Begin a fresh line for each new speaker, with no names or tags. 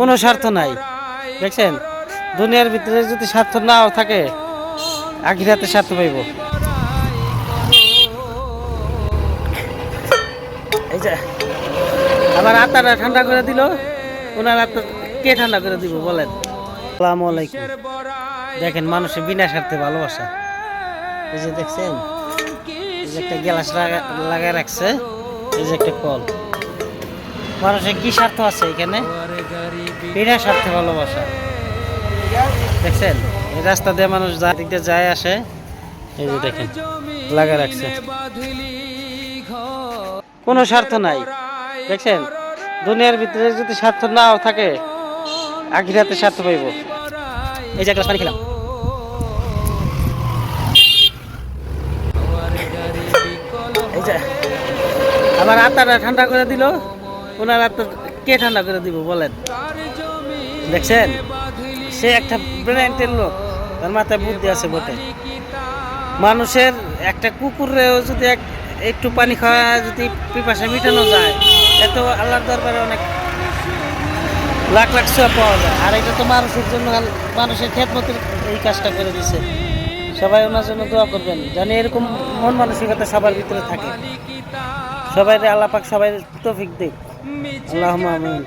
কোনো স্বার্থ নাই। দেখছেন, দুনিয়ার ভিতরে যদি স্বার্থ নাও থাকে, আখিরাতে স্বার্থ পাইব। এই যে আবার আত্মাটা ঠান্ডা করে দিল, ওনার আত্মা কে ঠান্ডা করে দিব বলেন? আসসালামু আলাইকুম। দেখেন, মানুষের বিনা স্বার্থে ভালোবাসা। এই যে দেখছেন, এই যে একটা গ্লাস লাগায় রাখছে, এই যে একটা কল। মানুষের কি স্বার্থ আছে এখানে? বিনা স্বার্থে ভালোবাসা। দেখছেন, এই রাস্তা দিয়ে মানুষ দিক দিয়ে যায় আসে, এই যে দেখেন লাগায় রাখছে, কোনো স্বার্থ নাই। দেখছেন, দুনিয়ার ভিতরে যদি স্বার্থ নাও থাকে, আখিরাতে স্বার্থ পাইব। এই যে এক গ্লাস পানি খেলাম। এই যে আবার আত্মাটা ঠান্ডা করে দিল, ওনার আত্মা কে ঠান্ডা করে দিব বলেন? দেখছেন, সে একটা ব্রিলিয়ান্টের লোক, তার মাথায় বুদ্ধি আছে বটে। মানুষের একটা কুকুরেও যদি একটু পানি খাওয়া, যদি পিপাসা মিটানো যায়, এত আল্লাহর দরবারে অনেক লাখ লাখ সওয়াব পাওয়া যায়। আর এটা তো মানুষের জন্য, মানুষের খেদমতের এই কাজটা করে দিছে। সবাই ওনার জন্য দোয়া করবেন, জানি এরকম মন মানসিকতা সবার ভিতরে থাকে। সবাই আল্লাহ পাক সবাই তৌফিক দিক। আল্লাহুম্মা আমিন।